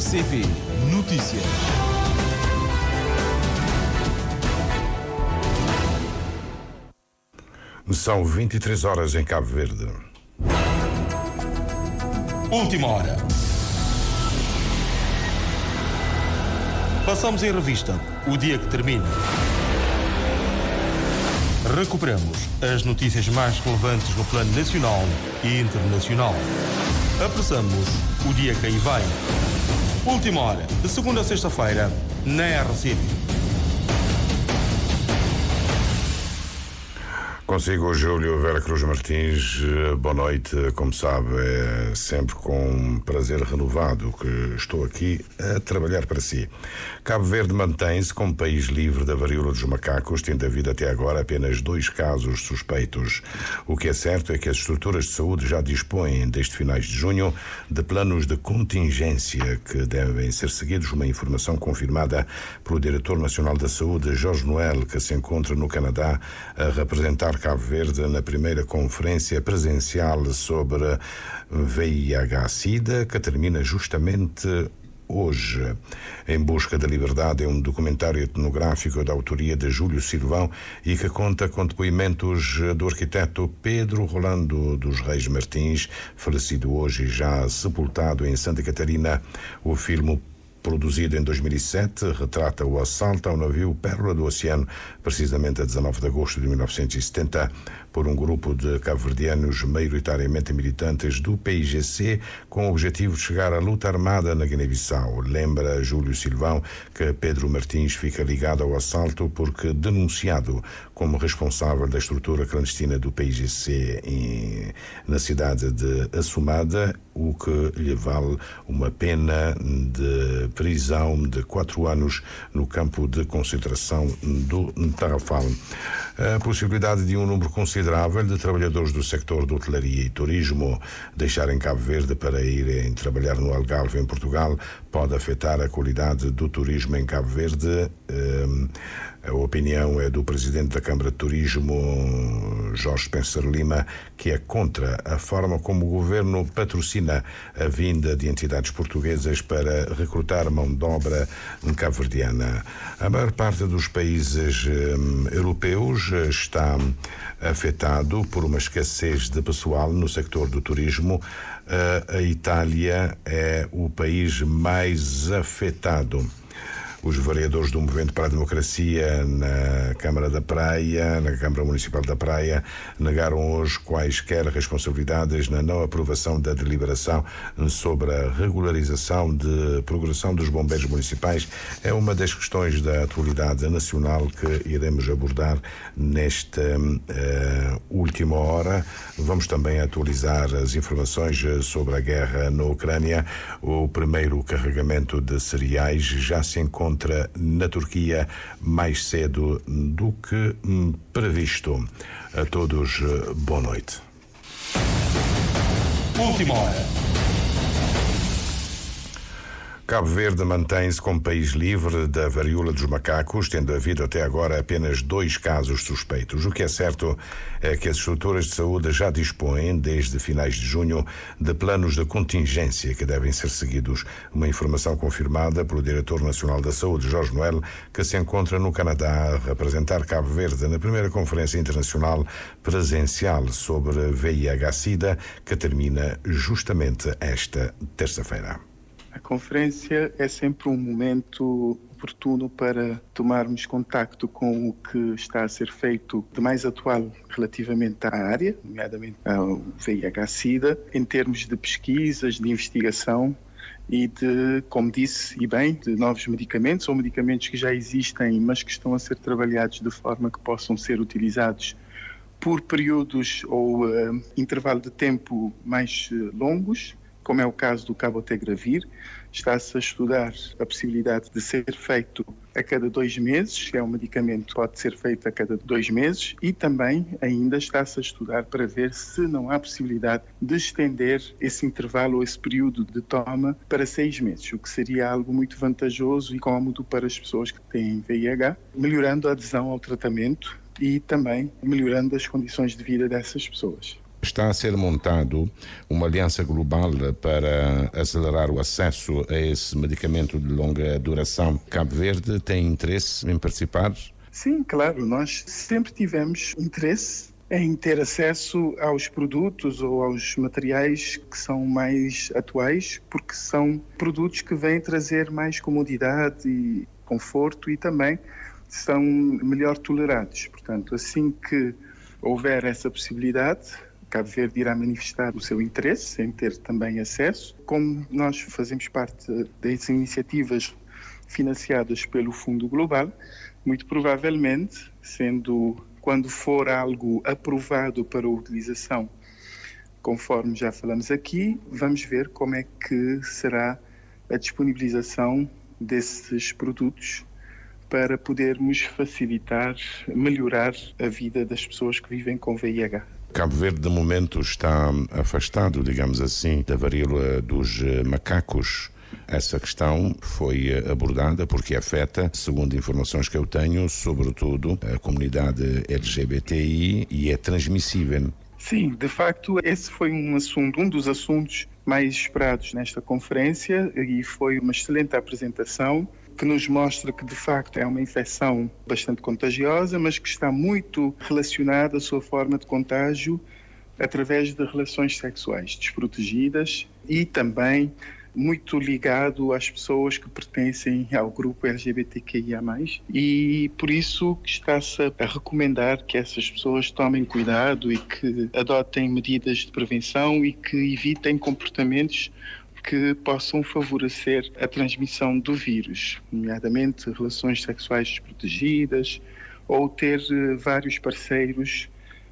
RCP Notícias. São 23 horas em Cabo Verde. Última hora. Passamos em revista o dia que termina. Recuperamos as notícias mais relevantes no plano nacional e internacional. Apressamos o dia que aí vai. Última hora, de segunda a sexta-feira, na RCP. Consigo, Júlio Vera Cruz Martins, boa noite. Como sabe, é sempre com prazer renovado que estou aqui a trabalhar para si. Cabo Verde mantém-se como país livre da varíola dos macacos, tendo havido até agora apenas 2 casos suspeitos. O que é certo é que as estruturas de saúde já dispõem, desde finais de junho, de planos de contingência que devem ser seguidos. Uma informação confirmada pelo Diretor Nacional da Saúde, Jorge Noel, que se encontra no Canadá a representar Cabo Verde na primeira conferência presencial sobre VIH-Sida, que termina justamente hoje. Em Busca da Liberdade é um documentário etnográfico da autoria de Júlio Silvão e que conta com depoimentos do arquiteto Pedro Rolando dos Reis Martins, falecido hoje e já sepultado em Santa Catarina. O filme, produzido em 2007, retrata o assalto ao navio Pérola do Oceano, precisamente a 19 de agosto de 1970, por um grupo de cabo-verdianos maioritariamente militantes do PIGC, com o objetivo de chegar à luta armada na Guiné-Bissau. Lembra Júlio Silvão que Pedro Martins fica ligado ao assalto porque denunciado como responsável da estrutura clandestina do PIGC na cidade de Assumada, o que lhe vale uma pena de prisão de 4 anos no campo de concentração do Tarrafal. A possibilidade de um número considerável de trabalhadores do sector de hotelaria e turismo deixarem Cabo Verde para irem trabalhar no Algarve, em Portugal, pode afetar a qualidade do turismo em Cabo Verde. A opinião é do presidente da Câmara de Turismo, Jorge Spencer Lima, que é contra a forma como o governo patrocina a vinda de entidades portuguesas para recrutar mão de obra cabo-verdiana. A maior parte dos países europeus está afetado por uma escassez de pessoal no sector do turismo. A Itália é o país mais afetado. Os vereadores do Movimento para a Democracia na Câmara da Praia, na Câmara Municipal da Praia, negaram hoje quaisquer responsabilidades na não aprovação da deliberação sobre a regularização de progressão dos bombeiros municipais. É uma das questões da atualidade nacional que iremos abordar nesta última hora. Vamos também atualizar as informações sobre a guerra na Ucrânia. O primeiro carregamento de cereais já se encontra na Turquia mais cedo do que previsto. A todos, boa noite. Última hora. Cabo Verde mantém-se como país livre da varíola dos macacos, tendo havido até agora apenas 2 casos suspeitos. O que é certo é que as estruturas de saúde já dispõem, desde finais de junho, de planos de contingência que devem ser seguidos. Uma informação confirmada pelo Diretor Nacional da Saúde, Jorge Noel, que se encontra no Canadá a representar Cabo Verde na primeira Conferência Internacional Presencial sobre VIH-Sida, que termina justamente esta terça-feira. A conferência é sempre um momento oportuno para tomarmos contacto com o que está a ser feito de mais atual relativamente à área, nomeadamente ao VIH-Sida, em termos de pesquisas, de investigação e de, como disse e bem, de novos medicamentos ou medicamentos que já existem, mas que estão a ser trabalhados de forma que possam ser utilizados por períodos ou intervalo de tempo mais longos, como é o caso do cabotegravir. Está-se a estudar a possibilidade de ser feito a cada 2 meses, é um medicamento que pode ser feito a cada 2 meses, e também ainda está-se a estudar para ver se não há possibilidade de estender esse intervalo ou esse período de toma para 6 meses, o que seria algo muito vantajoso e cómodo para as pessoas que têm VIH, melhorando a adesão ao tratamento e também melhorando as condições de vida dessas pessoas. Está a ser montado uma aliança global para acelerar o acesso a esse medicamento de longa duração. Cabo Verde tem interesse em participar? Sim, claro. Nós sempre tivemos interesse em ter acesso aos produtos ou aos materiais que são mais atuais, porque são produtos que vêm trazer mais comodidade e conforto e também são melhor tolerados. Portanto, assim que houver essa possibilidade, Cabo Verde irá manifestar o seu interesse em ter também acesso. Como nós fazemos parte das iniciativas financiadas pelo Fundo Global, muito provavelmente, quando for algo aprovado para a utilização, conforme já falamos aqui, vamos ver como é que será a disponibilização desses produtos para podermos facilitar, melhorar a vida das pessoas que vivem com VIH. Cabo Verde, de momento, está afastado, digamos assim, da varíola dos macacos. Essa questão foi abordada porque afeta, segundo informações que eu tenho, sobretudo a comunidade LGBTI e é transmissível. Sim, de facto, esse foi um dos assuntos mais esperados nesta conferência e foi uma excelente apresentação que nos mostra que, de facto, é uma infecção bastante contagiosa, mas que está muito relacionada à sua forma de contágio através de relações sexuais desprotegidas e também muito ligado às pessoas que pertencem ao grupo LGBTQIA+, e por isso está-se a recomendar que essas pessoas tomem cuidado e que adotem medidas de prevenção e que evitem comportamentos que possam favorecer a transmissão do vírus, nomeadamente relações sexuais desprotegidas ou ter vários parceiros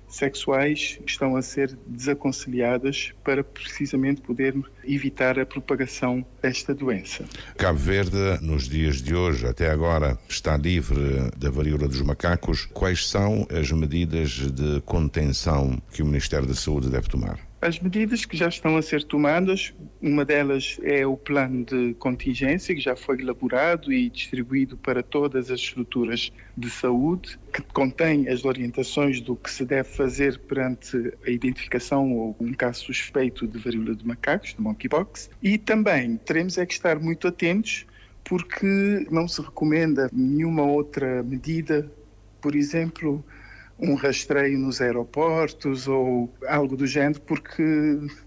sexuais que estão a ser desaconselhadas para precisamente poder evitar a propagação desta doença. Cabo Verde, nos dias de hoje, até agora, está livre da varíola dos macacos. Quais são as medidas de contenção que o Ministério da Saúde deve tomar? As medidas que já estão a ser tomadas, uma delas é o plano de contingência, que já foi elaborado e distribuído para todas as estruturas de saúde, que contém as orientações do que se deve fazer perante a identificação ou um caso suspeito de varíola de macacos, de monkeypox. E também teremos é que estar muito atentos, porque não se recomenda nenhuma outra medida, por exemplo, um rastreio nos aeroportos ou algo do género, porque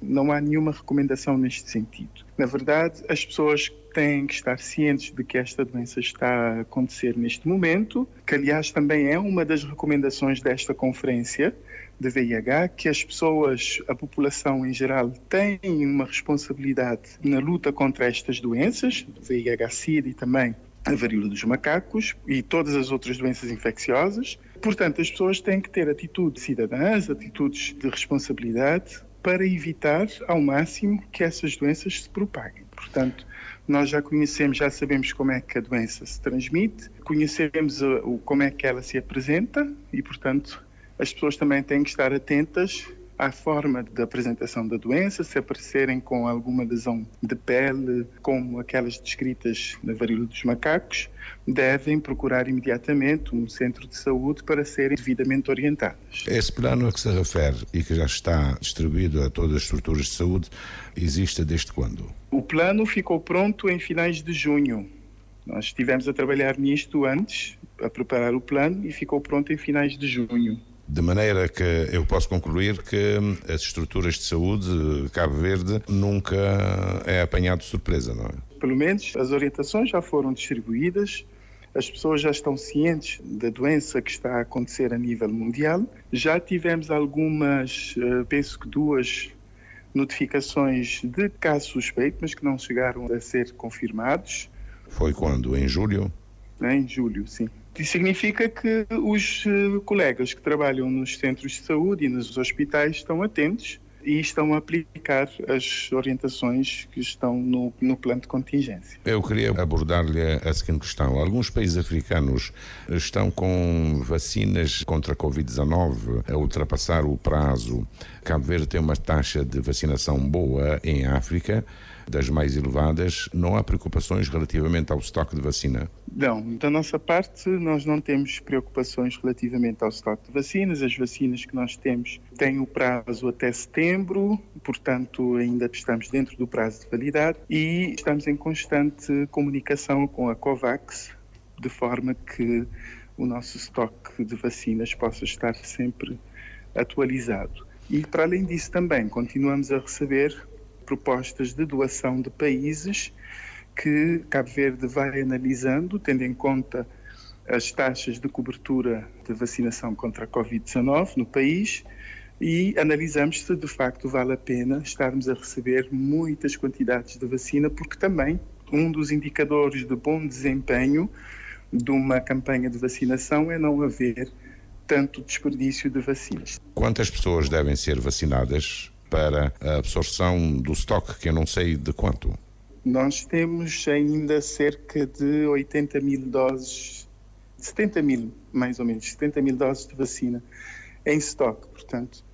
não há nenhuma recomendação neste sentido. Na verdade, as pessoas têm que estar cientes de que esta doença está a acontecer neste momento, que aliás também é uma das recomendações desta conferência de VIH, que as pessoas, a população em geral, tem uma responsabilidade na luta contra estas doenças, VIH-Sida e também a varíola dos macacos e todas as outras doenças infecciosas. Portanto, as pessoas têm que ter atitudes cidadãs, atitudes de responsabilidade para evitar ao máximo que essas doenças se propaguem. Portanto, nós já sabemos como é que a doença se transmite, conhecemos como é que ela se apresenta e, portanto, as pessoas também têm que estar atentas à forma de apresentação da doença, se aparecerem com alguma lesão de pele, como aquelas descritas na varíola dos macacos, devem procurar imediatamente um centro de saúde para serem devidamente orientadas. Esse plano a que se refere e que já está distribuído a todas as estruturas de saúde, existe desde quando? O plano ficou pronto em finais de junho. Nós estivemos a trabalhar nisto antes, a preparar o plano, e ficou pronto em finais de junho. De maneira que eu posso concluir que as estruturas de saúde Cabo Verde nunca é apanhado de surpresa, não é? Pelo menos as orientações já foram distribuídas, as pessoas já estão cientes da doença que está a acontecer a nível mundial. Já tivemos algumas, penso que 2 notificações de casos suspeitos, mas que não chegaram a ser confirmados. Foi quando? Em julho? Em julho, sim. Isso significa que os colegas que trabalham nos centros de saúde e nos hospitais estão atentos e estão a aplicar as orientações que estão no plano de contingência. Eu queria abordar-lhe a seguinte questão. Alguns países africanos estão com vacinas contra a Covid-19 a ultrapassar o prazo. Cabo Verde tem uma taxa de vacinação boa em África, das mais elevadas. Não há preocupações relativamente ao estoque de vacina? Não, da nossa parte nós não temos preocupações relativamente ao estoque de vacinas. As vacinas que nós temos têm o prazo até setembro, portanto ainda estamos dentro do prazo de validade e estamos em constante comunicação com a COVAX, de forma que o nosso estoque de vacinas possa estar sempre atualizado. E para além disso também continuamos a receber propostas de doação de países que Cabo Verde vai analisando, tendo em conta as taxas de cobertura de vacinação contra a Covid-19 no país, e analisamos se de facto vale a pena estarmos a receber muitas quantidades de vacina, porque também um dos indicadores de bom desempenho de uma campanha de vacinação é não haver tanto desperdício de vacinas. Quantas pessoas devem ser vacinadas para a absorção do estoque, que eu não sei de quanto? Nós temos ainda cerca de 80 mil doses, 70 mil, mais ou menos, 70 mil doses de vacina em estoque, portanto,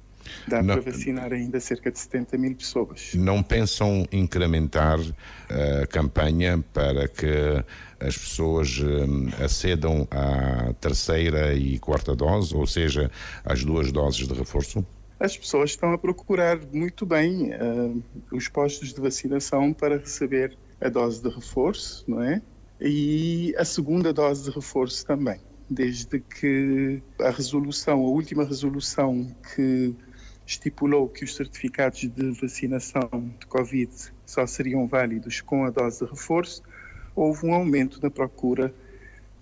dá para vacinar ainda cerca de 70 mil pessoas. Não pensam incrementar a campanha para que as pessoas acedam à terceira e quarta dose, ou seja, às 2 doses de reforço? As pessoas estão a procurar muito bem os postos de vacinação para receber a dose de reforço, não é? E a segunda dose de reforço também, desde que a última resolução que estipulou que os certificados de vacinação de Covid só seriam válidos com a dose de reforço, houve um aumento na procura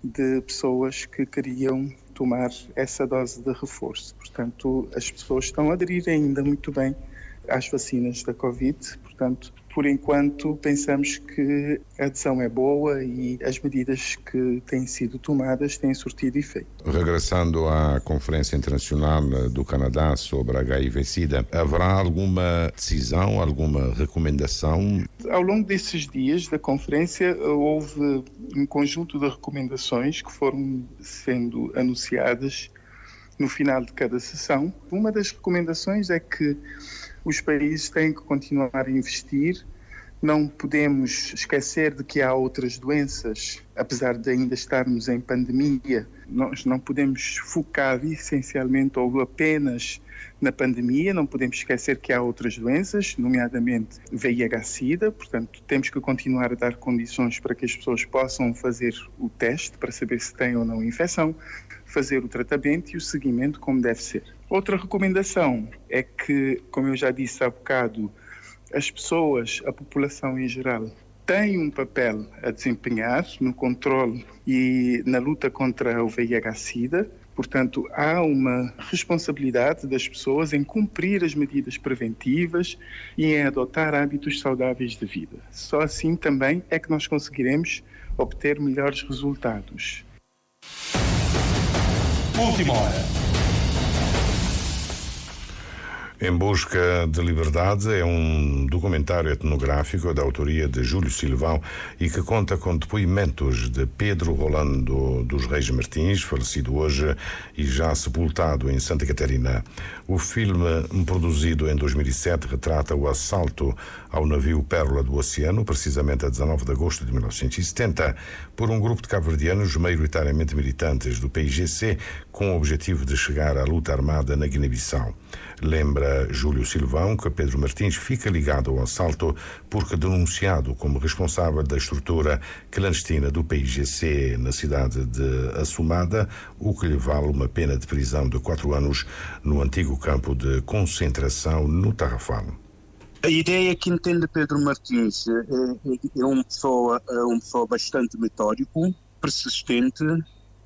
de pessoas que queriam tomar essa dose de reforço. Portanto, as pessoas estão a aderir ainda muito bem às vacinas da Covid. Portanto, por enquanto, pensamos que a adesão é boa e as medidas que têm sido tomadas têm surtido efeito. Regressando à Conferência Internacional do Canadá sobre HIV-Sida, haverá alguma decisão, alguma recomendação? Ao longo desses dias da conferência, houve um conjunto de recomendações que foram sendo anunciadas no final de cada sessão. Uma das recomendações é que os países têm que continuar a investir. Não podemos esquecer de que há outras doenças, apesar de ainda estarmos em pandemia. Nós não podemos focar essencialmente ou apenas na pandemia, não podemos esquecer que há outras doenças, nomeadamente VIH-Sida, portanto temos que continuar a dar condições para que as pessoas possam fazer o teste para saber se têm ou não infecção, fazer o tratamento e o seguimento como deve ser. Outra recomendação é que, como eu já disse há bocado, as pessoas, a população em geral, têm um papel a desempenhar no controle e na luta contra o VIH-Sida. Portanto, há uma responsabilidade das pessoas em cumprir as medidas preventivas e em adotar hábitos saudáveis de vida. Só assim também é que nós conseguiremos obter melhores resultados. Última hora. Em Busca de Liberdade é um documentário etnográfico da autoria de Júlio Silvão e que conta com depoimentos de Pedro Rolando dos Reis Martins, falecido hoje e já sepultado em Santa Catarina. O filme, produzido em 2007, retrata o assalto ao navio Pérola do Oceano, precisamente a 19 de agosto de 1970, por um grupo de cabo-verdianos maioritariamente militantes do PIGC, com o objetivo de chegar à luta armada na Guiné-Bissau. Lembra Júlio Silvão que Pedro Martins fica ligado ao assalto porque denunciado como responsável da estrutura clandestina do PIGC na cidade de Assumada, o que lhe vale uma pena de prisão de 4 anos no antigo campo de concentração no Tarrafal. A ideia que entende Pedro Martins é uma pessoa bastante metódico, persistente,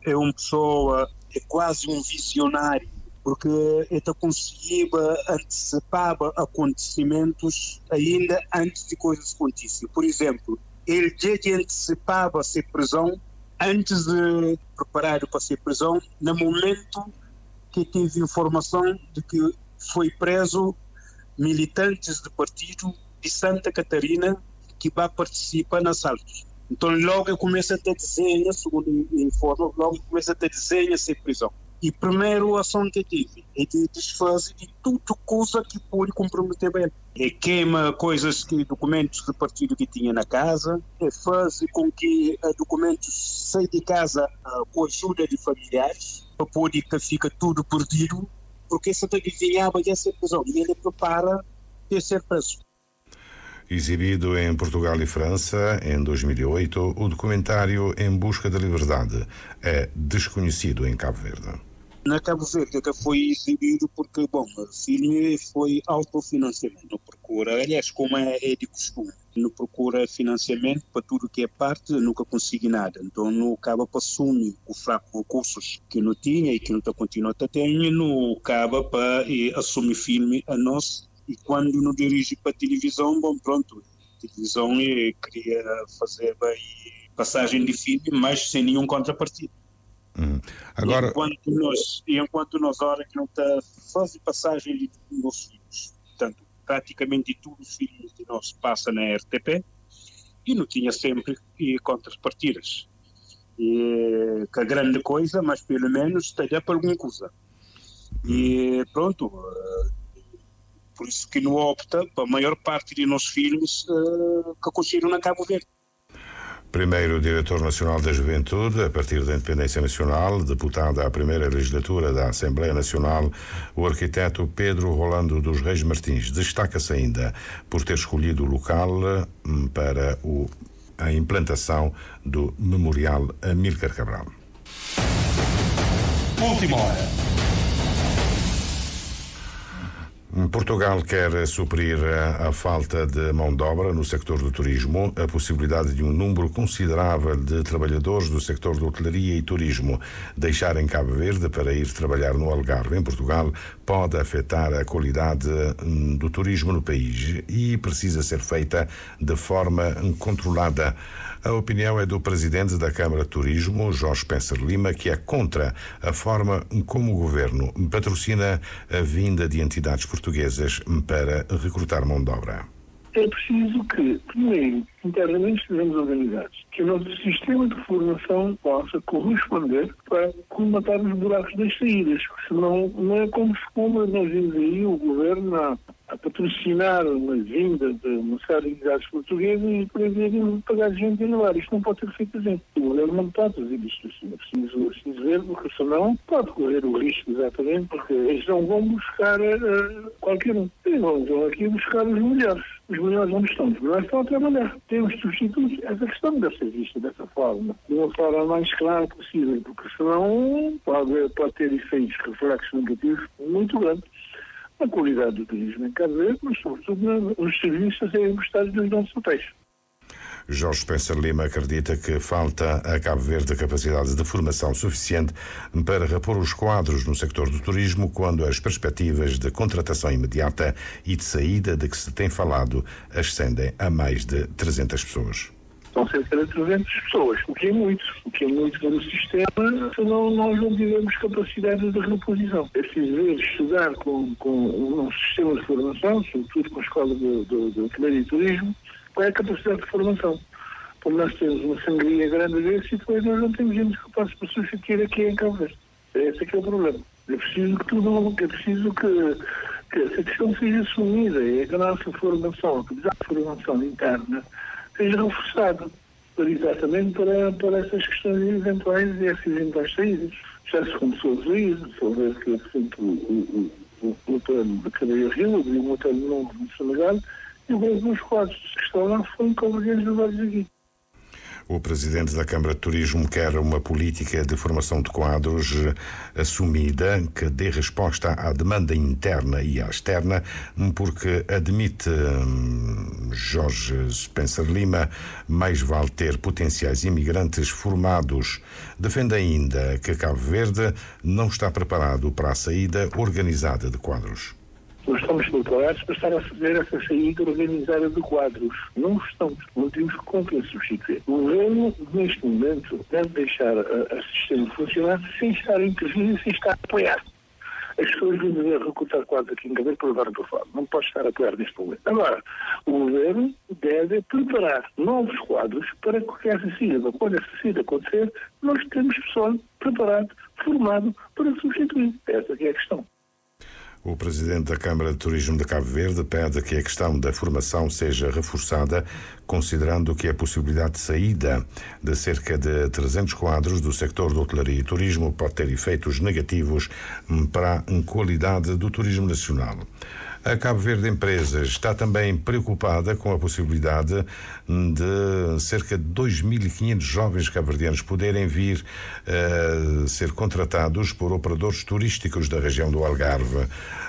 é uma pessoa, é quase um visionário, porque ele conseguia antecipar acontecimentos ainda antes de coisas acontecerem. Por exemplo, ele já antecipava a ser prisão antes de preparar para ser prisão, no momento que teve informação de que foi preso militantes do partido de Santa Catarina que vai participar nos assaltos. Então logo começa a ter desenho, segundo informa, logo começa a ter desenho a ser prisão. E a primeira ação que tive é de desfazer de tudo coisa que pode comprometer bem. É queima coisas, que documentos de partido que tinha na casa, é fazer com que documentos saiam de casa com a ajuda de familiares, para poder que fica tudo perdido, porque essa adivinhava essa prisão e ele prepara de ser preso. Exibido em Portugal e França em 2008, o documentário Em Busca da Liberdade é desconhecido em Cabo Verde. Na Cabo Verde que foi exibido porque, bom, o filme foi autofinanciamento, não procura, aliás, como é de costume, não procura financiamento para tudo que é parte, nunca consegui nada, então não acaba para assumir o fraco recursos que não tinha e que não está continuando a ter, não acaba para assumir filme a nós, e quando não dirige para a televisão, bom, pronto, a televisão queria fazer bem passagem de filme, mas sem nenhum contrapartido. Agora... enquanto nós, a hora que não está fazendo passagem de nossos filhos, portanto, praticamente todos os filmes de nós passam na RTP e não tinha sempre contrapartidas. Que a grande coisa, mas pelo menos está para alguma coisa. E pronto, por isso que não opta para a maior parte de nossos filmes que aconteceram na Cabo Verde. Primeiro diretor nacional da Juventude, a partir da independência nacional, deputado à primeira legislatura da Assembleia Nacional, o arquiteto Pedro Rolando dos Reis Martins destaca-se ainda por ter escolhido o local para a implantação do Memorial Amílcar Cabral. Última hora. Portugal quer suprir a falta de mão de obra no sector do turismo. A possibilidade de um número considerável de trabalhadores do sector da hotelaria e turismo deixarem Cabo Verde para ir trabalhar no Algarve, em Portugal, pode afetar a qualidade do turismo no país e precisa ser feita de forma controlada. A opinião é do presidente da Câmara de Turismo, Jorge Spencer Lima, que é contra a forma como o governo patrocina a vinda de entidades portuguesas para recrutar mão de obra. É preciso que, primeiro, internamente estejamos organizados, que o nosso sistema de formação possa corresponder para colmatar os buracos das saídas, senão não é como nós vimos aí o governo a patrocinar uma vinda de uma série de entidades portuguesas e para verem pagar gente e levar. Isto não pode ser feito assim. O governo não pode fazer isto assim. É preciso ver, porque senão pode correr o risco, exatamente, porque eles não vão buscar qualquer um. Eles vão aqui buscar os melhores. Os melhores onde estão? Os melhores estão a trabalhar. Temos substitutos. Essa questão deve ser vista dessa forma, de uma forma mais clara possível, porque senão pode ter efeitos reflexos negativos muito grandes na qualidade do turismo em Cabo Verde, mas sobretudo nos serviços a serem prestados dos nossos hotéis. Jorge Spencer Lima acredita que falta a Cabo Verde a capacidade de formação suficiente para repor os quadros no sector do turismo quando as perspectivas de contratação imediata e de saída de que se tem falado ascendem a mais de 300 pessoas. São cerca de 300 pessoas, o que é muito para o sistema, senão nós não tivermos capacidade de reposição. É preciso ver, estudar com o nosso sistema de formação, sobretudo com a Escola de Hotelaria e Turismo, qual é a capacidade de formação. Como nós temos uma sangria grande desse e depois nós não temos gente capaz para substituir aqui em Cabo Verde. Esse é que é o problema. É preciso que essa questão seja assumida e que a nossa formação, apesar da formação interna, seja reforçado exatamente para essas questões eventuais e essas eventuais saídas. Já se começou a sair, sobre que, por exemplo, o hotel da Cadeia Rio, abriu um hotel novo no Senegal, e o resto dos quadros que estão lá foram convergentes de vários aqui. O presidente da Câmara de Turismo quer uma política de formação de quadros assumida que dê resposta à demanda interna e à externa, porque admite Jorge Spencer Lima, mais vale ter potenciais imigrantes formados. Defende ainda que Cabo Verde não está preparado para a saída organizada de quadros. Nós estamos preparados para estar a fazer essa saída organizada de quadros. Não estamos. Não temos com quem substituir. O governo, neste momento, deve deixar o sistema funcionar sem estar a intervir e sem estar a apoiar. As pessoas vão dever recrutar quadros aqui em Cabo Verde para levar para fora. Não pode estar a apoiar neste momento. Agora, o governo deve preparar novos quadros para que essa saída, quando essa saída acontecer, nós temos pessoal preparado, formado para substituir. Essa que é a questão. O presidente da Câmara de Turismo de Cabo Verde pede que a questão da formação seja reforçada, considerando que a possibilidade de saída de cerca de 300 quadros do sector de hotelaria e turismo pode ter efeitos negativos para a qualidade do turismo nacional. A Cabo Verde Empresas está também preocupada com a possibilidade de cerca de 2.500 jovens cabo-verdianos poderem vir a ser contratados por operadores turísticos da região do Algarve.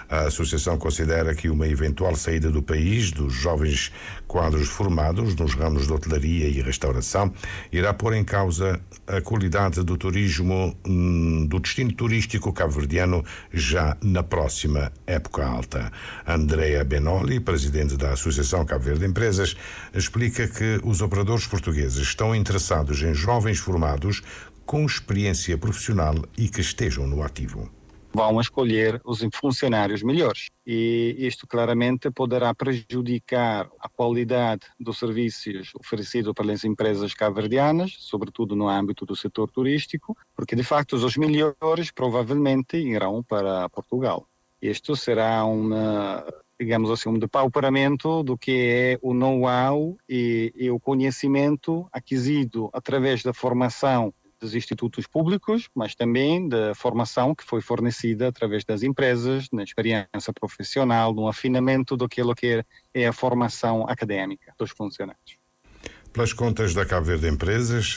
A associação considera que uma eventual saída do país dos jovens quadros formados nos ramos de hotelaria e restauração irá pôr em causa a qualidade do turismo do destino turístico cabo-verdiano já na próxima época alta. Andrea Benoli, presidente da Associação Cabo Verde Empresas, explica que os operadores portugueses estão interessados em jovens formados com experiência profissional e que estejam no ativo. Vão escolher os funcionários melhores e isto claramente poderá prejudicar a qualidade dos serviços oferecidos pelas empresas cabo-verdianas, sobretudo no âmbito do setor turístico, porque de facto os melhores provavelmente irão para Portugal. Isto será digamos assim, um depauperamento do que é o know-how e o conhecimento aquisido através da formação dos institutos públicos, mas também da formação que foi fornecida através das empresas, na experiência profissional, no afinamento daquilo que é a formação académica dos funcionários. Pelas contas da Cabo Verde Empresas,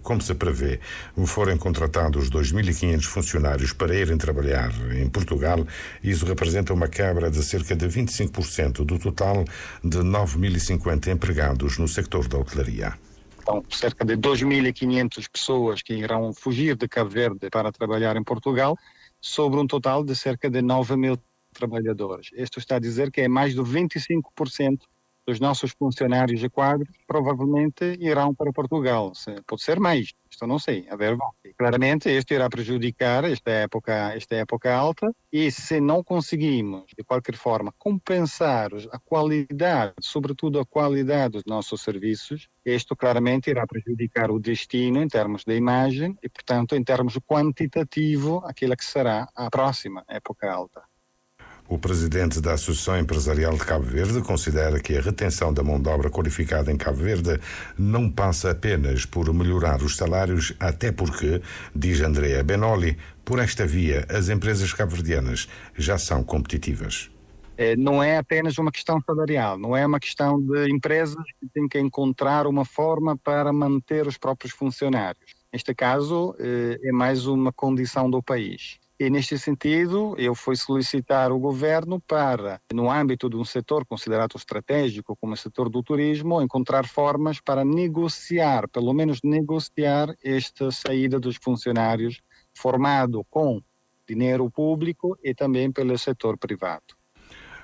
como se prevê, forem contratados 2.500 funcionários para irem trabalhar em Portugal, isso representa uma quebra de cerca de 25% do total de 9.050 empregados no sector da hotelaria. Então, cerca de 2.500 pessoas que irão fugir de Cabo Verde para trabalhar em Portugal, sobre um total de cerca de 9.000 trabalhadores. Isto está a dizer que é mais de 25% dos nossos funcionários de quadros provavelmente irão para Portugal. Pode ser mais, isto não sei, a ver, claramente isto irá prejudicar esta época alta e se não conseguimos, de qualquer forma, compensar a qualidade, sobretudo a qualidade dos nossos serviços, isto claramente irá prejudicar o destino em termos de imagem e, portanto, em termos quantitativo, aquilo que será a próxima época alta. O presidente da Associação Empresarial de Cabo Verde considera que a retenção da mão de obra qualificada em Cabo Verde não passa apenas por melhorar os salários, até porque, diz Andrea Benoli, por esta via as empresas cabo-verdianas já são competitivas. Não é apenas uma questão salarial, não é uma questão de empresas que têm que encontrar uma forma para manter os próprios funcionários. Neste caso, é mais uma condição do país. E, neste sentido, eu fui solicitar ao governo para, no âmbito de um setor considerado estratégico como o setor do turismo, encontrar formas para negociar, pelo menos negociar esta saída dos funcionários formado com dinheiro público e também pelo setor privado.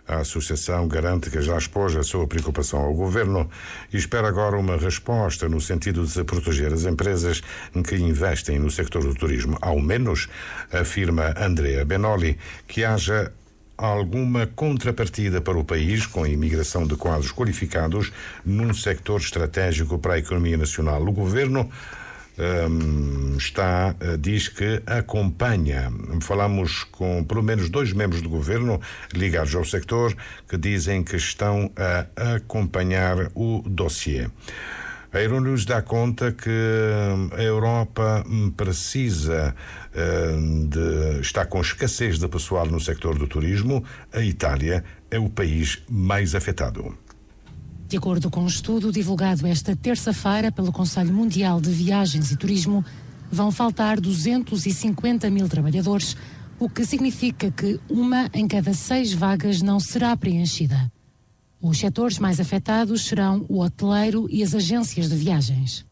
A associação garante que já expôs a sua preocupação ao governo e espera agora uma resposta no sentido de proteger as empresas que investem no sector do turismo. Ao menos, afirma Andrea Benoli, que haja alguma contrapartida para o país com a imigração de quadros qualificados num sector estratégico para a economia nacional. O governo diz que acompanha. Falamos com pelo menos 2 membros do governo ligados ao sector que dizem que estão a acompanhar o dossiê. A Euronews dá conta que a Europa está com escassez de pessoal no sector do turismo. A Itália é o país mais afetado. De acordo com um estudo divulgado esta terça-feira pelo Conselho Mundial de Viagens e Turismo, vão faltar 250.000 trabalhadores, o que significa que 1 em cada 6 vagas não será preenchida. Os setores mais afetados serão o hoteleiro e as agências de viagens.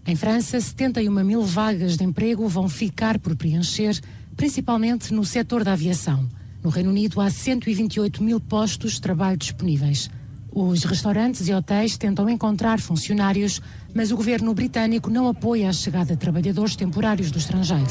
Em França, 71.000 vagas de emprego vão ficar por preencher, principalmente no setor da aviação. No Reino Unido, há 128.000 postos de trabalho disponíveis. Os restaurantes e hotéis tentam encontrar funcionários, mas o governo britânico não apoia a chegada de trabalhadores temporários do estrangeiro.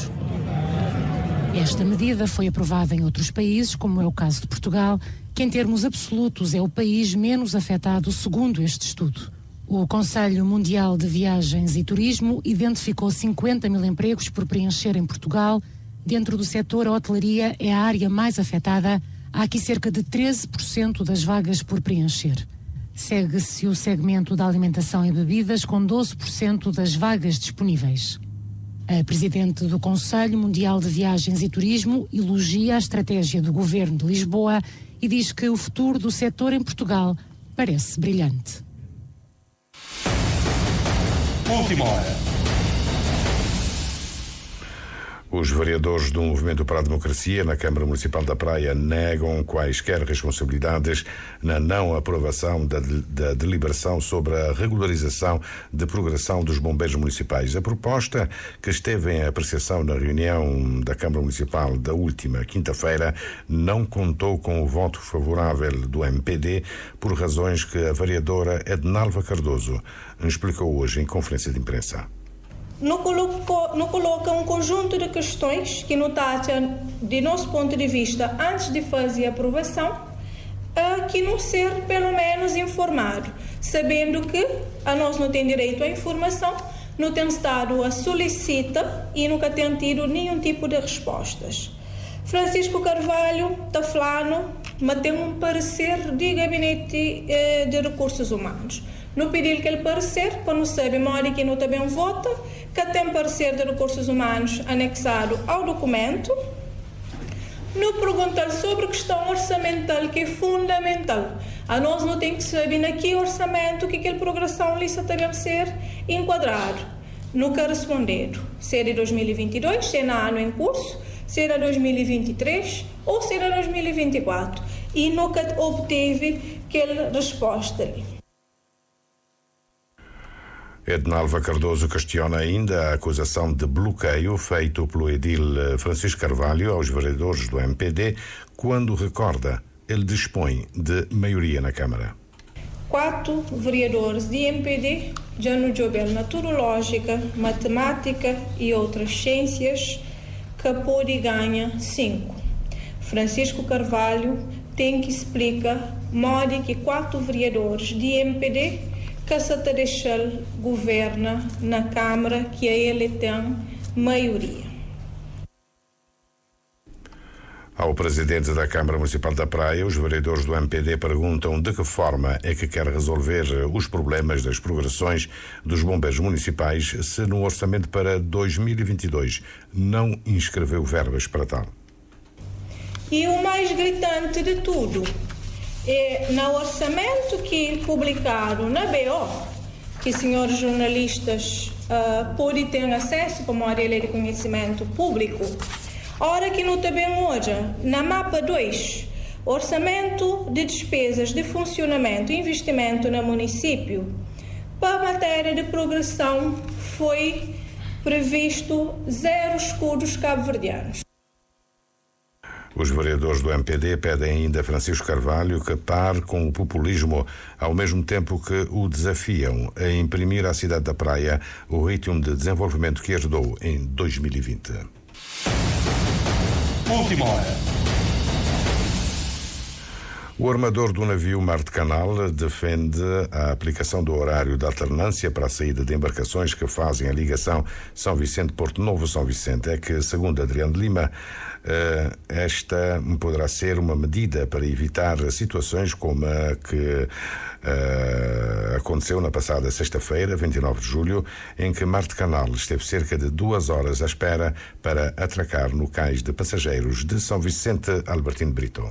Esta medida foi aprovada em outros países, como é o caso de Portugal, que em termos absolutos é o país menos afetado segundo este estudo. O Conselho Mundial de Viagens e Turismo identificou 50 mil empregos por preencher em Portugal. Dentro do setor, a hotelaria é a área mais afetada. Há aqui cerca de 13% das vagas por preencher. Segue-se o segmento da alimentação e bebidas, com 12% das vagas disponíveis. A presidente do Conselho Mundial de Viagens e Turismo elogia a estratégia do Governo de Lisboa e diz que o futuro do setor em Portugal parece brilhante. Última hora. Os vereadores do Movimento para a Democracia na Câmara Municipal da Praia negam quaisquer responsabilidades na não aprovação da deliberação sobre a regularização de progressão dos bombeiros municipais. A proposta, que esteve em apreciação na reunião da Câmara Municipal da última quinta-feira, não contou com o voto favorável do MPD por razões que a vereadora Ednalva Cardoso explicou hoje em conferência de imprensa. Não coloca um conjunto de questões que não tratam, de nosso ponto de vista, antes de fazer a aprovação, que não ser pelo menos informado, sabendo que a nós não tem direito à informação, não tem estado a solicitar e nunca tem tido nenhum tipo de respostas. Francisco Carvalho está falando, mas tem um parecer de gabinete de recursos humanos. Não pedir que ele parecer, para não saber, mora que não também vota, que tem parecer de recursos humanos anexado ao documento. Não perguntar sobre a questão orçamental, que é fundamental. A nós não tem que saber naquele orçamento que aquela progressão lista deve ser enquadrado. Nunca responder se é de 2022, se é no ano em curso, se é de 2023 ou se é de 2024. E nunca obteve aquela resposta ali. Ednalva Cardoso questiona ainda a acusação de bloqueio feito pelo edil Francisco Carvalho aos vereadores do MPD, quando, recorda, ele dispõe de maioria na Câmara. 4 vereadores de MPD já no Jobel Naturológica, Matemática e outras ciências, que pode ganhar 5. Francisco Carvalho tem que explicar modo que 4 vereadores de MPD que se deixa governa na Câmara, que a ele tem maioria. Ao presidente da Câmara Municipal da Praia, os vereadores do MPD perguntam de que forma é que quer resolver os problemas das progressões dos bombeiros municipais se no orçamento para 2022 não inscreveu verbas para tal. E o mais gritante de tudo é no orçamento que publicaram na BO, que senhores jornalistas podem ter acesso como a lei de conhecimento público. Ora que não também hoje, na mapa 2, orçamento de despesas de funcionamento e investimento no município, para a matéria de progressão foi previsto 0 escudos cabo-verdianos. Os vereadores do MPD pedem ainda a Francisco Carvalho que pare com o populismo, ao mesmo tempo que o desafiam a imprimir à cidade da Praia o ritmo de desenvolvimento que herdou em 2020. Última hora. O armador do navio Mar de Canal defende a aplicação do horário de alternância para a saída de embarcações que fazem a ligação São Vicente-Porto Novo-São Vicente. É que, segundo Adriano de Lima, esta poderá ser uma medida para evitar situações como a que aconteceu na passada sexta-feira, 29 de julho, em que Mar de Canal esteve cerca de 2 horas à espera para atracar no cais de passageiros de São Vicente Albertino Brito.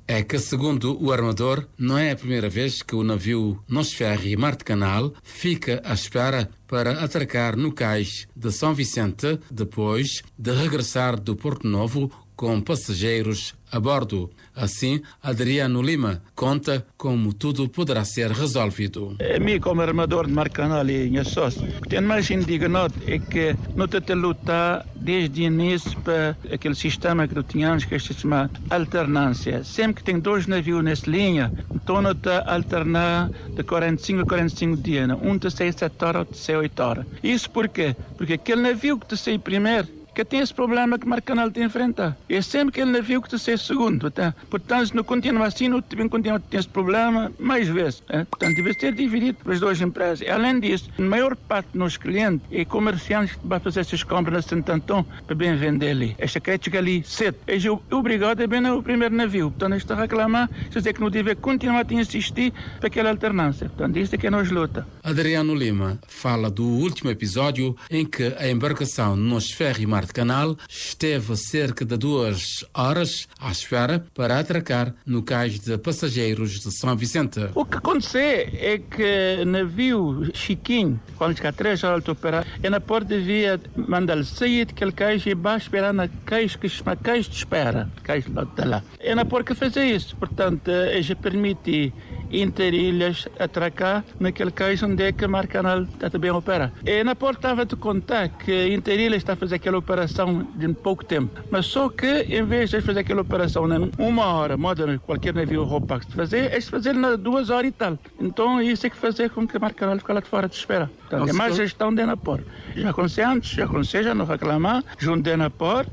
É que, segundo o armador, não é a primeira vez que o navio Nosferry Mar de Canal fica à espera para atracar no cais de São Vicente, depois de regressar do Porto Novo com passageiros a bordo. Assim, Adriano Lima conta como tudo poderá ser resolvido. A mim, como armador de Mar de Canal e minha sócia, o que tem mais indignado é que não tem de lutar desde o início para aquele sistema que tínhamos, que se chama alternância. Sempre que tem 2 navios nessa linha, então não está a alternar de 45 a 45 dias. Um te sai 7 horas, outro te sai 8 horas. Isso por quê? Porque aquele navio que te sai primeiro, que tem esse problema que Marcanal tem a enfrentar. É sempre aquele navio que está a ser segundo. Tá? Portanto, se não continua assim, não continua a ter esse problema mais vezes. Tá? Portanto, deve ser dividido pelas duas empresas. Além disso, a maior parte dos nossos clientes é comerciantes que vão fazer essas compras na Santo Antão para bem vender ali. Esta quer chegar ali cedo. É obrigado a bem no primeiro navio. Portanto, está a reclamar, quer dizer que não deve continuar a insistir para aquela alternância. Portanto, isto é que nos luta. Adriano Lima fala do último episódio em que a embarcação Nosferry Marte Canal esteve cerca de 2 horas à espera para atracar no cais de passageiros de São Vicente. O que aconteceu é que o navio Chiquinho, quando está 3 horas de operar, é na porta devia mandar-lhe sair daquele cais e vai esperar na cais que se chama cais de espera, cais de lá. É na porta que fazer isso, portanto, já permite Interilhas atracar naquele cais onde é que Marcanal está também a operar. E na porta estava a contar que Interilhas está a fazer aquela operação de pouco tempo, mas só que em vez de fazer aquela operação em 1 hora, modo qualquer navio roupa que fazer, é fazer na 2 horas e tal. Então isso é que fazer com que Marcanal fique lá de fora de espera. Então, é mais gestão de Enapor. Já aconteceu antes, já não reclamar, junto de Enapor,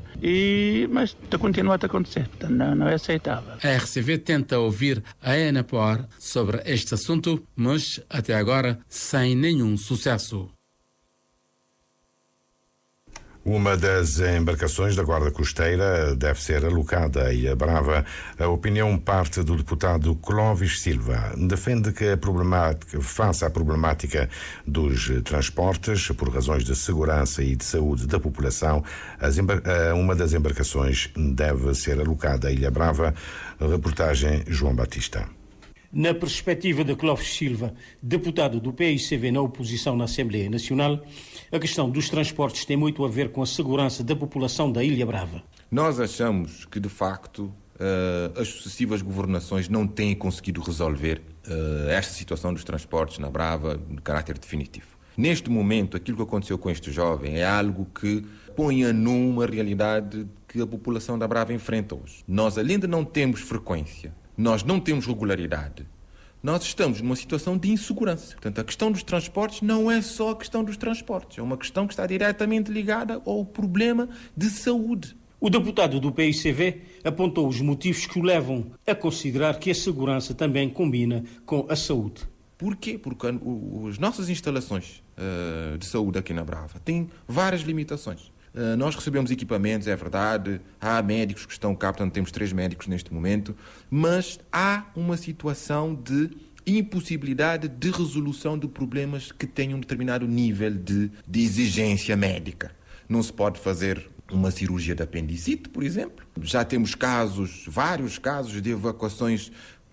mas continua a acontecer. Então, não é aceitável. A RCV tenta ouvir a Enapor sobre este assunto, mas até agora sem nenhum sucesso. Uma das embarcações da Guarda Costeira deve ser alocada à Ilha Brava. A opinião parte do deputado Clóvis Silva. Defende que face à problemática dos transportes, por razões de segurança e de saúde da população, uma das embarcações deve ser alocada à Ilha Brava. Reportagem João Batista. Na perspectiva de Clóvis Silva, deputado do PICV na oposição na Assembleia Nacional, a questão dos transportes tem muito a ver com a segurança da população da Ilha Brava. Nós achamos que, de facto, as sucessivas governações não têm conseguido resolver esta situação dos transportes na Brava de caráter definitivo. Neste momento, aquilo que aconteceu com este jovem é algo que põe a nu uma realidade que a população da Brava enfrenta hoje. Nós, além de não termos frequência, nós não temos regularidade, nós estamos numa situação de insegurança. Portanto, a questão dos transportes não é só a questão dos transportes, é uma questão que está diretamente ligada ao problema de saúde. O deputado do PICV apontou os motivos que o levam a considerar que a segurança também combina com a saúde. Porquê? Porque as nossas instalações de saúde aqui na Brava têm várias limitações. Nós recebemos equipamentos, é verdade, há médicos que estão cá, portanto temos 3 médicos neste momento, mas há uma situação de impossibilidade de resolução de problemas que tenham um determinado nível de exigência médica. Não se pode fazer uma cirurgia de apendicite, por exemplo. Já temos vários casos de evacuações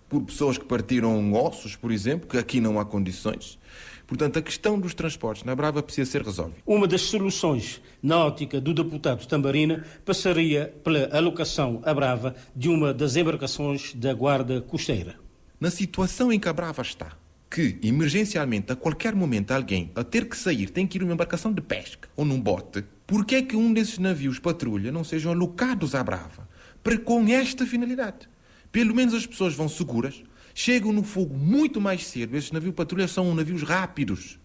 por pessoas que partiram ossos, por exemplo, que aqui não há condições. Portanto, a questão dos transportes na Brava precisa ser resolvida. Uma das soluções, na ótica do deputado Tambarina, passaria pela alocação à Brava de uma das embarcações da Guarda Costeira. Na situação em que a Brava está, que emergencialmente, a qualquer momento, alguém a ter que sair tem que ir numa embarcação de pesca ou num bote, por que é que um desses navios patrulha não sejam alocados à Brava com esta finalidade? Pelo menos as pessoas vão seguras, chegam no fogo muito mais cedo. Esses navios patrulha são navios rápidos.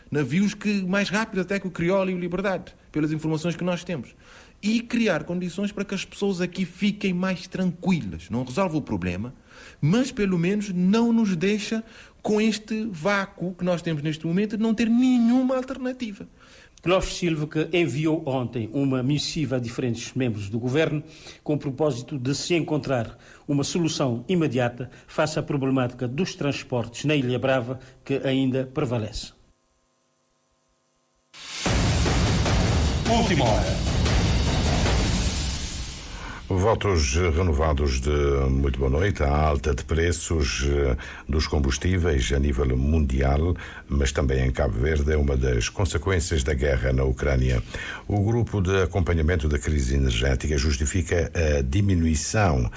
Navios mais rápidos até que o Criolla e o Liberdade, pelas informações que nós temos. E criar condições para que as pessoas aqui fiquem mais tranquilas. Não resolve o problema, mas pelo menos não nos deixa com este vácuo que nós temos neste momento de não ter nenhuma alternativa. Clóvis Silva, que enviou ontem uma missiva a diferentes membros do governo com o propósito de se encontrar uma solução imediata face à problemática dos transportes na Ilha Brava, que ainda prevalece. Última hora. Votos renovados de muito boa noite. A alta de preços dos combustíveis a nível mundial, mas também em Cabo Verde, é uma das consequências da guerra na Ucrânia. O grupo de acompanhamento da crise energética justifica a diminuição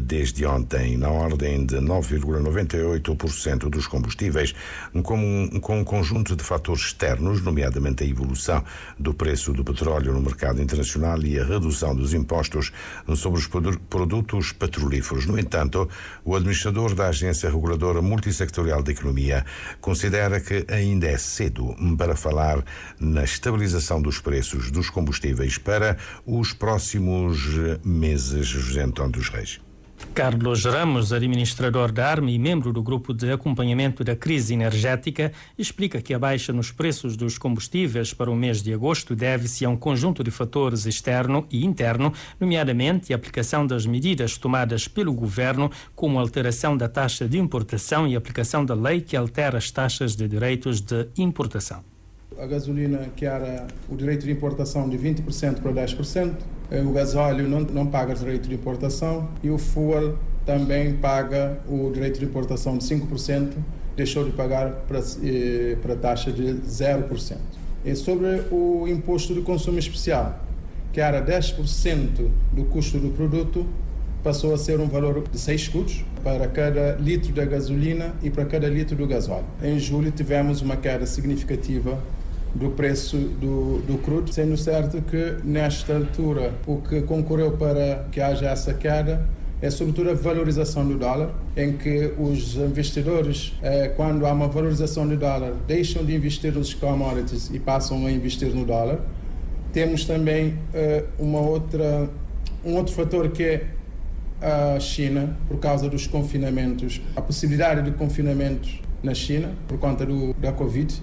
desde ontem na ordem de 9,98% dos combustíveis, com um conjunto de fatores externos, nomeadamente a evolução do preço do petróleo no mercado internacional e a redução dos impostos sobre os produtos petrolíferos. No entanto, o administrador da Agência Reguladora Multissectorial da Economia considera que ainda é cedo para falar na estabilização dos preços dos combustíveis para os próximos meses. José António dos Reis. Carlos Ramos, administrador da ARME e membro do Grupo de Acompanhamento da Crise Energética, explica que a baixa nos preços dos combustíveis para o mês de agosto deve-se a um conjunto de fatores externo e interno, nomeadamente a aplicação das medidas tomadas pelo governo, como a alteração da taxa de importação e a aplicação da lei que altera as taxas de direitos de importação. A gasolina que era o direito de importação de 20% para 10%, o gasóleo não paga direito de importação e o fuel também paga o direito de importação de 5%, deixou de pagar para a taxa de 0%. E sobre o imposto de consumo especial, que era 10% do custo do produto, passou a ser um valor de 6 escudos para cada litro da gasolina e para cada litro do gasóleo. Em julho tivemos uma queda significativa do preço do crudo, sendo certo que nesta altura o que concorreu para que haja essa queda é sobretudo a valorização do dólar, em que os investidores, quando há uma valorização do dólar, deixam de investir nos commodities e passam a investir no dólar. Temos também um outro fator que é a China, por causa dos confinamentos, a possibilidade de confinamentos na China por conta da Covid.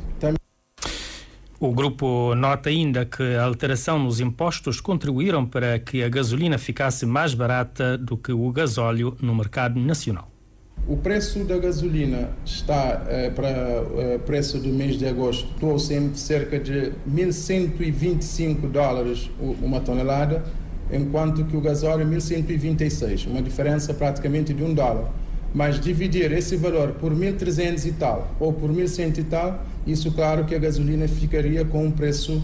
O grupo nota ainda que a alteração nos impostos contribuíram para que a gasolina ficasse mais barata do que o gasóleo no mercado nacional. O preço da gasolina está para o preço do mês de agosto, estou sempre cerca de $1.125 uma tonelada, enquanto que o gasóleo 1.126, uma diferença praticamente de $1. Mas dividir esse valor por 1.300 e tal ou por 1.100 e tal, isso claro que a gasolina ficaria com um preço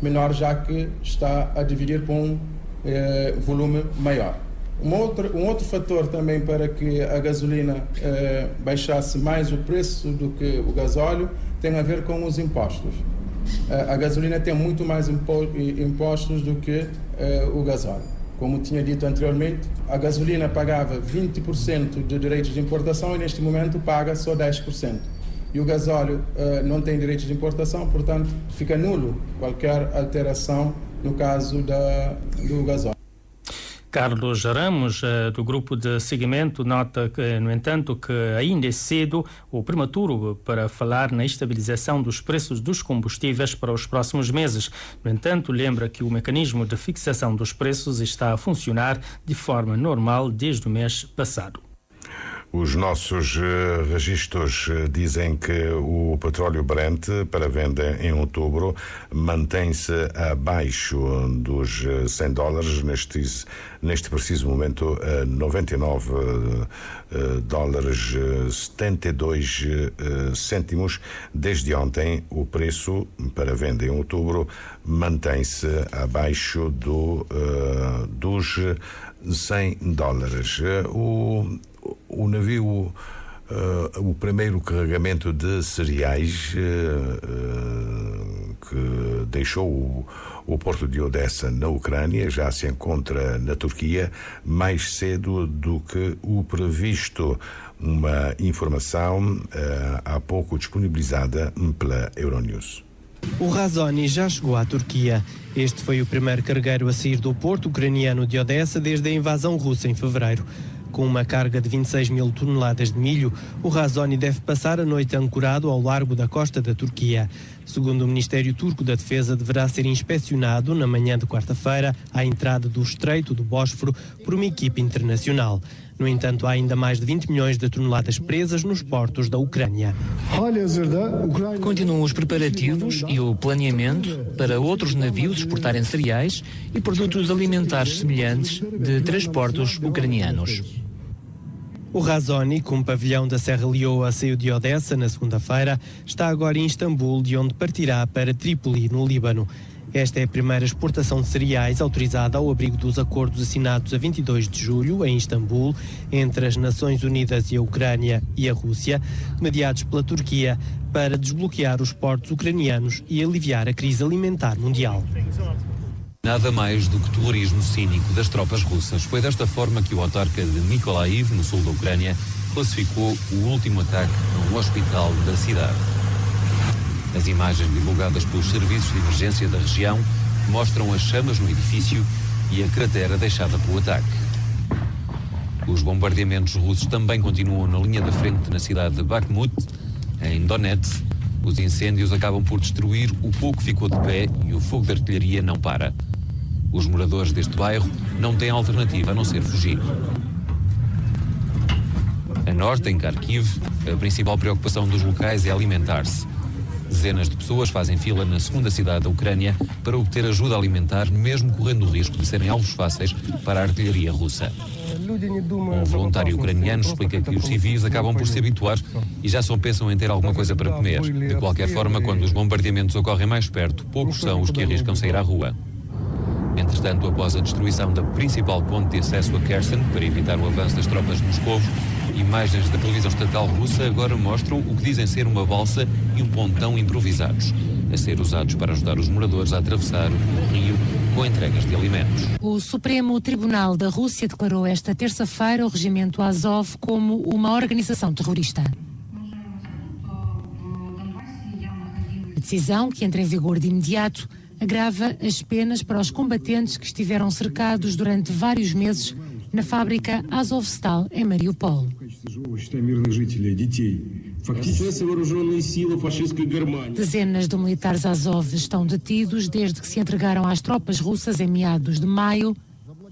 menor, já que está a dividir com um volume maior. Um outro fator também para que a gasolina baixasse mais o preço do que o gasóleo tem a ver com os impostos. A gasolina tem muito mais impostos do que o gasóleo. Como tinha dito anteriormente, a gasolina pagava 20% de direitos de importação e neste momento paga só 10%. E o gasóleo não tem direitos de importação, portanto fica nulo qualquer alteração no caso do gasóleo. Carlos Ramos, do Grupo de Seguimento, nota, que, no entanto, que ainda é cedo ou prematuro para falar na estabilização dos preços dos combustíveis para os próximos meses. No entanto, lembra que o mecanismo de fixação dos preços está a funcionar de forma normal desde o mês passado. Os nossos registros dizem que o petróleo Brent para venda em outubro mantém-se abaixo dos $100, neste preciso momento $99,72. Desde ontem o preço para venda em outubro mantém-se abaixo dos $100. O navio, o primeiro carregamento de cereais que deixou o porto de Odessa na Ucrânia já se encontra na Turquia mais cedo do que o previsto. Uma informação há pouco disponibilizada pela Euronews. O Razoni já chegou à Turquia. Este foi o primeiro cargueiro a sair do porto ucraniano de Odessa desde a invasão russa em fevereiro. Com uma carga de 26 mil toneladas de milho, o Razoni deve passar a noite ancorado ao largo da costa da Turquia. Segundo o Ministério Turco da Defesa, deverá ser inspecionado na manhã de quarta-feira à entrada do Estreito do Bósforo por uma equipe internacional. No entanto, há ainda mais de 20 milhões de toneladas presas nos portos da Ucrânia. Continuam os preparativos e o planeamento para outros navios exportarem cereais e produtos alimentares semelhantes de 3 portos ucranianos. O Razoni, com pavilhão da Serra Leoa, saiu de Odessa na segunda-feira, está agora em Istambul, de onde partirá para Trípoli, no Líbano. Esta é a primeira exportação de cereais autorizada ao abrigo dos acordos assinados a 22 de julho, em Istambul, entre as Nações Unidas e a Ucrânia e a Rússia, mediados pela Turquia, para desbloquear os portos ucranianos e aliviar a crise alimentar mundial. Nada mais do que terrorismo cínico das tropas russas. Foi desta forma que o autarca de Mykolaiv, no sul da Ucrânia, classificou o último ataque a um hospital da cidade. As imagens divulgadas pelos serviços de emergência da região mostram as chamas no edifício e a cratera deixada pelo ataque. Os bombardeamentos russos também continuam na linha da frente na cidade de Bakhmut, em Donetsk. Os incêndios acabam por destruir o pouco que ficou de pé e o fogo de artilharia não para. Os moradores deste bairro não têm alternativa a não ser fugir. A norte, em Kharkiv, a principal preocupação dos locais é alimentar-se. Dezenas de pessoas fazem fila na segunda cidade da Ucrânia para obter ajuda alimentar, mesmo correndo o risco de serem alvos fáceis para a artilharia russa. Um voluntário ucraniano explica que os civis acabam por se habituar e já só pensam em ter alguma coisa para comer. De qualquer forma, quando os bombardeamentos ocorrem mais perto, poucos são os que arriscam sair à rua. Entretanto, após a destruição da principal ponte de acesso a Kherson para evitar o avanço das tropas de Moscovo, imagens da televisão estatal russa agora mostram o que dizem ser uma balsa e um pontão improvisados, a ser usados para ajudar os moradores a atravessar o rio com entregas de alimentos. O Supremo Tribunal da Rússia declarou esta terça-feira o regimento Azov como uma organização terrorista. A decisão, que entra em vigor de imediato, agrava as penas para os combatentes que estiveram cercados durante vários meses na fábrica Azovstal, em Mariupol. Dezenas de militares Azov estão detidos desde que se entregaram às tropas russas em meados de maio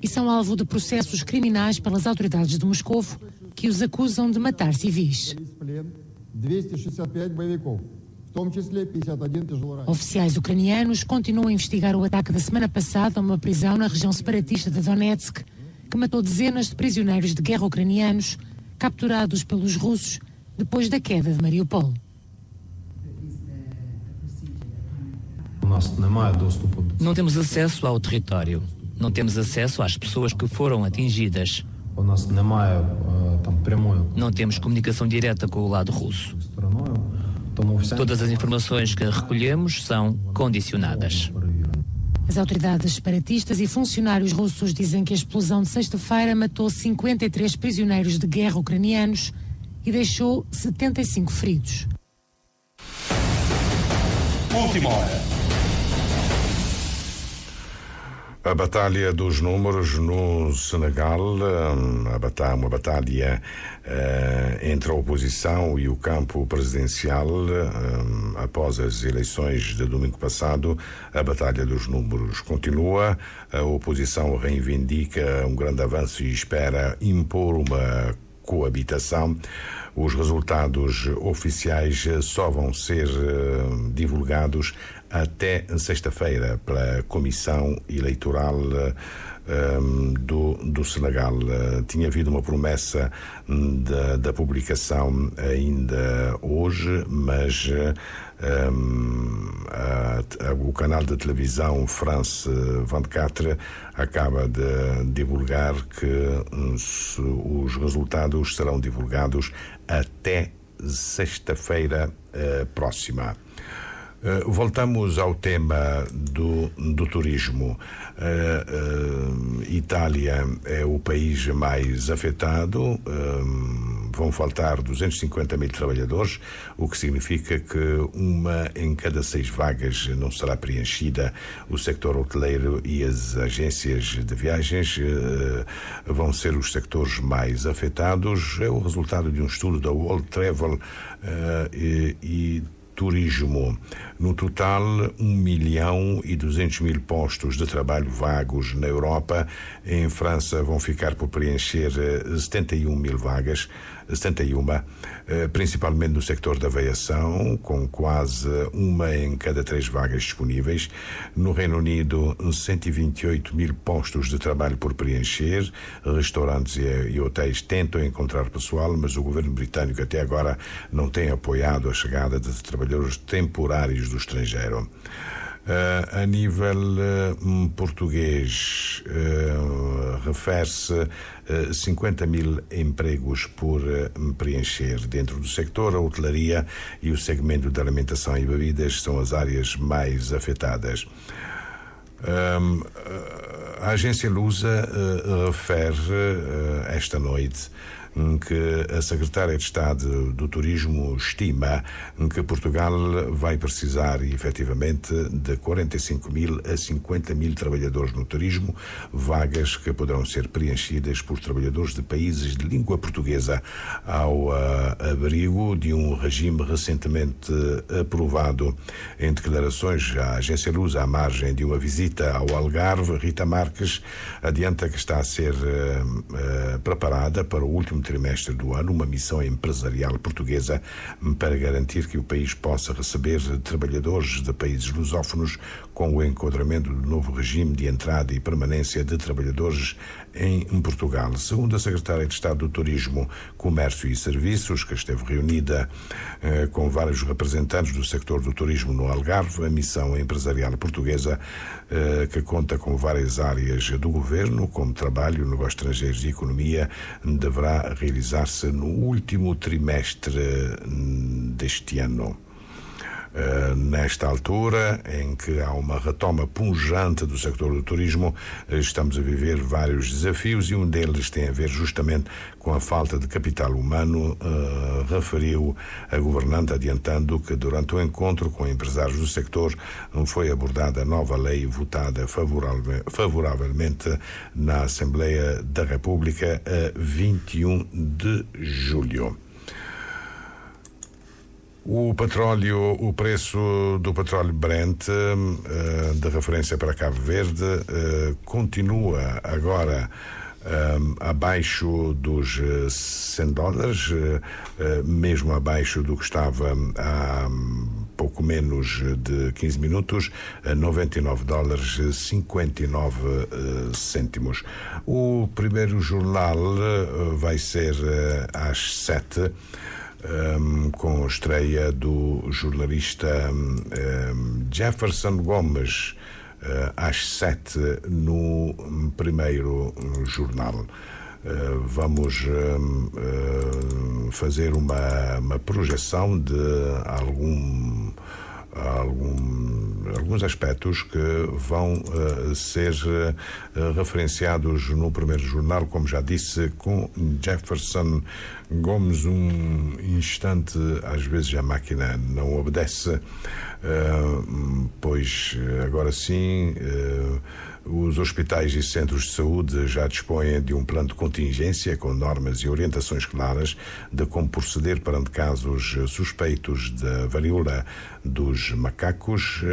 e são alvo de processos criminais pelas autoridades de Moscovo, que os acusam de matar civis. Oficiais ucranianos continuam a investigar o ataque da semana passada a uma prisão na região separatista de Donetsk, que matou dezenas de prisioneiros de guerra ucranianos capturados pelos russos depois da queda de Mariupol. Não temos acesso ao território. Não temos acesso às pessoas que foram atingidas. Não temos comunicação direta com o lado russo. Todas as informações que recolhemos são condicionadas. As autoridades separatistas e funcionários russos dizem que a explosão de sexta-feira matou 53 prisioneiros de guerra ucranianos e deixou 75 feridos. Última hora. A Batalha dos Números no Senegal, uma batalha entre a oposição e o campo presidencial. Após as eleições de domingo passado, a Batalha dos Números continua. A oposição reivindica um grande avanço e espera impor uma coabitação. Os resultados oficiais só vão ser divulgados até sexta-feira pela Comissão Eleitoral do Senegal. Tinha havido uma promessa da publicação ainda hoje, mas o canal de televisão France 24 acaba de divulgar que os resultados serão divulgados até sexta-feira próxima. Voltamos ao tema do turismo. Itália é o país mais afetado. Vão faltar 250 mil trabalhadores, o que significa que 1 em cada 6 vagas não será preenchida. O sector hoteleiro e as agências de viagens vão ser os sectores mais afetados. É o resultado de um estudo da World Travel e Turismo. No total, 1.200.000 postos de trabalho vagos na Europa. Em França vão ficar por preencher 71 mil vagas, 71, principalmente no sector da aviação, com quase 1 em cada 3 vagas disponíveis. No Reino Unido, 128 mil postos de trabalho por preencher. Restaurantes e hotéis tentam encontrar pessoal, mas o governo britânico até agora não tem apoiado a chegada de trabalhadores temporários do estrangeiro. A nível português, refere-se 50 mil empregos por preencher. Dentro do sector, a hotelaria e o segmento da alimentação e bebidas são as áreas mais afetadas. A agência Lusa refere esta noite que a Secretária de Estado do Turismo estima que Portugal vai precisar efetivamente de 45.000 a 50.000 trabalhadores no turismo, vagas que poderão ser preenchidas por trabalhadores de países de língua portuguesa, ao abrigo de um regime recentemente aprovado. Em declarações à agência Lusa à margem de uma visita ao Algarve, Rita Marques adianta que está a ser preparada para o último trimestre do ano uma missão empresarial portuguesa para garantir que o país possa receber trabalhadores de países lusófonos com o enquadramento do novo regime de entrada e permanência de trabalhadores em Portugal. Segundo a Secretária de Estado do Turismo, Comércio e Serviços, que esteve reunida com vários representantes do sector do turismo no Algarve, a missão empresarial portuguesa, que conta com várias áreas do governo, como trabalho, negócios estrangeiros e economia, deverá realizar-se no último trimestre deste ano. Nesta altura em que há uma retoma pungente do sector do turismo, estamos a viver vários desafios e um deles tem a ver justamente com a falta de capital humano, referiu a governante, adiantando que durante o encontro com empresários do sector foi abordada a nova lei votada favoravelmente na Assembleia da República a 21 de julho. O preço do petróleo Brent, de referência para Cabo Verde, continua agora abaixo dos $100, mesmo abaixo do que estava há pouco menos de 15 minutos, $99,59. O primeiro jornal vai ser às 7, com a estreia do jornalista Jefferson Gomes, às 7 no primeiro jornal. Vamos fazer uma projeção de alguns aspectos que vão ser referenciados no primeiro jornal, como já disse, com Jefferson Gomes. Um instante, às vezes a máquina não obedece, pois agora sim os hospitais e centros de saúde já dispõem de um plano de contingência com normas e orientações claras de como proceder perante casos suspeitos da varíola dos macacos.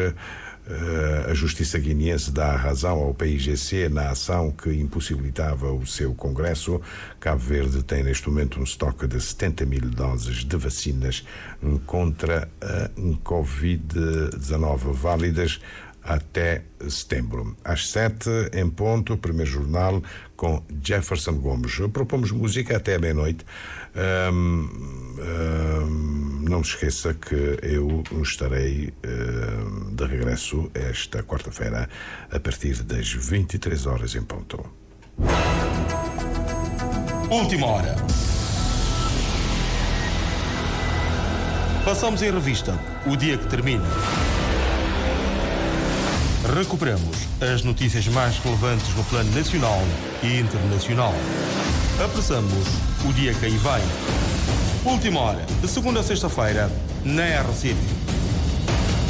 A Justiça guineense dá razão ao PIGC na ação que impossibilitava o seu congresso. Cabo Verde tem neste momento um estoque de 70.000 doses de vacinas contra a Covid-19 válidas até setembro. Às 7, em ponto, o primeiro jornal com Jefferson Gomes. Propomos música até a meia-noite. Não se esqueça que eu estarei de regresso esta quarta-feira a partir das 23 horas em ponto. Última hora. Passamos em revista o dia que termina. Recuperamos as notícias mais relevantes no plano nacional e internacional. Apressamos o dia que aí vai. Última hora, de segunda a sexta-feira, na RCP.